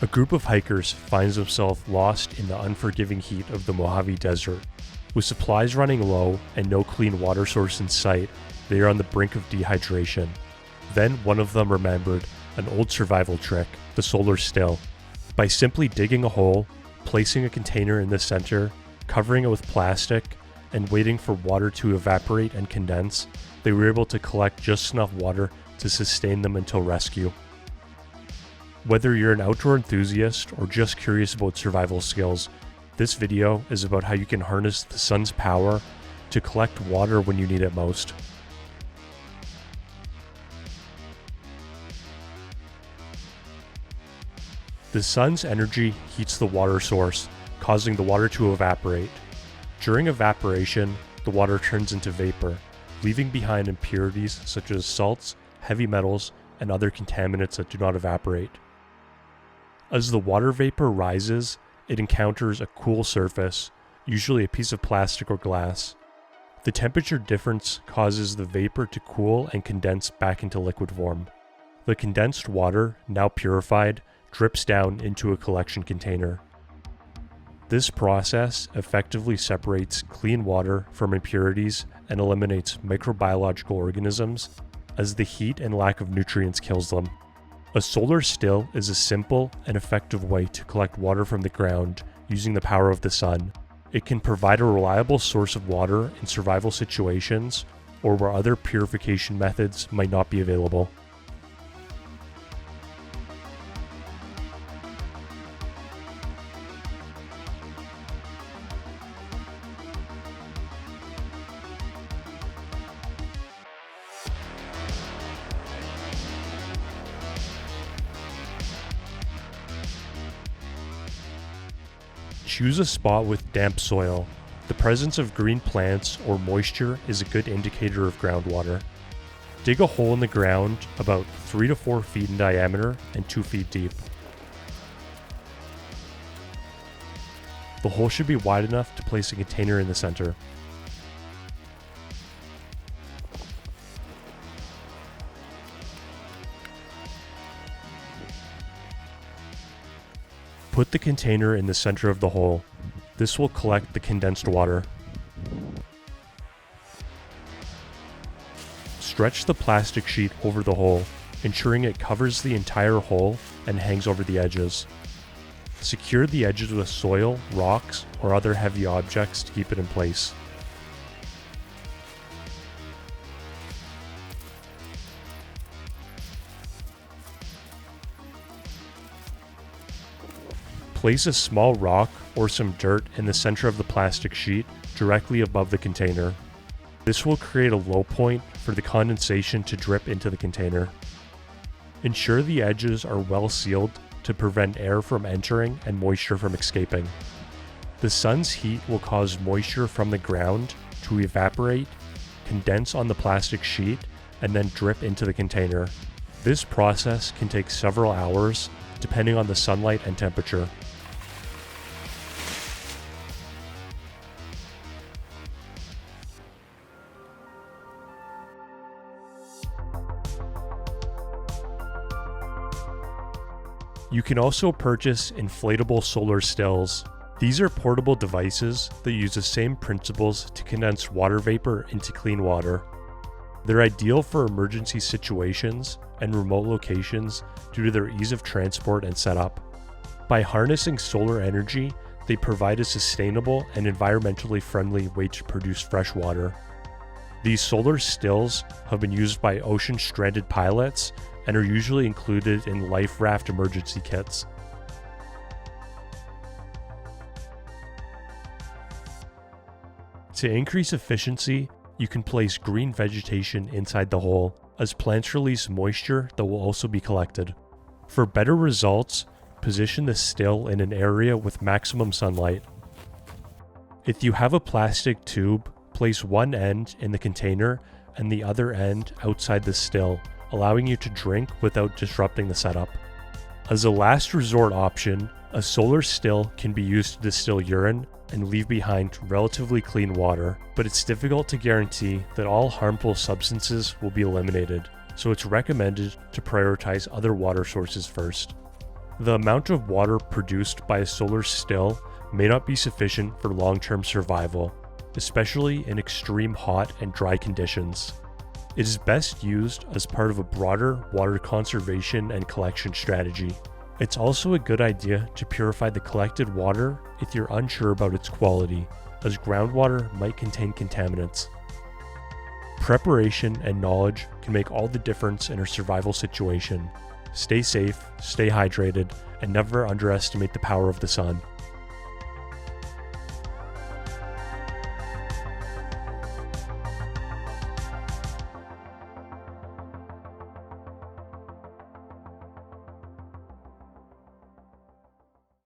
A group of hikers finds themselves lost in the unforgiving heat of the Mojave Desert. With supplies running low and no clean water source in sight, they are on the brink of dehydration. Then one of them remembered an old survival trick, the solar still. By simply digging a hole, placing a container in the center, covering it with plastic, and waiting for water to evaporate and condense, they were able to collect just enough water to sustain them until rescue. Whether you're an outdoor enthusiast or just curious about survival skills, this video is about how you can harness the sun's power to collect water when you need it most. The sun's energy heats the water source, causing the water to evaporate. During evaporation, the water turns into vapor, leaving behind impurities such as salts, heavy metals, and other contaminants that do not evaporate. As the water vapor rises, it encounters a cool surface, usually a piece of plastic or glass. The temperature difference causes the vapor to cool and condense back into liquid form. The condensed water, now purified, drips down into a collection container. This process effectively separates clean water from impurities and eliminates microbiological organisms, as the heat and lack of nutrients kills them. A solar still is a simple and effective way to collect water from the ground using the power of the sun. It can provide a reliable source of water in survival situations or where other purification methods might not be available. Choose a spot with damp soil. The presence of green plants or moisture is a good indicator of groundwater. Dig a hole in the ground about 3 to 4 feet in diameter and 2 feet deep. The hole should be wide enough to place a container in the center. Put the container in the center of the hole. This will collect the condensed water. Stretch the plastic sheet over the hole, ensuring it covers the entire hole and hangs over the edges. Secure the edges with soil, rocks, or other heavy objects to keep it in place. Place a small rock or some dirt in the center of the plastic sheet directly above the container. This will create a low point for the condensation to drip into the container. Ensure the edges are well sealed to prevent air from entering and moisture from escaping. The sun's heat will cause moisture from the ground to evaporate, condense on the plastic sheet, and then drip into the container. This process can take several hours depending on the sunlight and temperature. You can also purchase inflatable solar stills. These are portable devices that use the same principles to condense water vapor into clean water. They're ideal for emergency situations and remote locations due to their ease of transport and setup. By harnessing solar energy, they provide a sustainable and environmentally friendly way to produce fresh water. These solar stills have been used by ocean-stranded pilots and are usually included in life raft emergency kits. To increase efficiency, you can place green vegetation inside the hole, as plants release moisture that will also be collected. For better results, position the still in an area with maximum sunlight. If you have a plastic tube, place one end in the container and the other end outside the still, allowing you to drink without disrupting the setup. As a last resort option, a solar still can be used to distill urine and leave behind relatively clean water, but it's difficult to guarantee that all harmful substances will be eliminated, so it's recommended to prioritize other water sources first. The amount of water produced by a solar still may not be sufficient for long-term survival, especially in extreme hot and dry conditions. It is best used as part of a broader water conservation and collection strategy. It's also a good idea to purify the collected water if you're unsure about its quality, as groundwater might contain contaminants. Preparation and knowledge can make all the difference in a survival situation. Stay safe, stay hydrated, and never underestimate the power of the sun.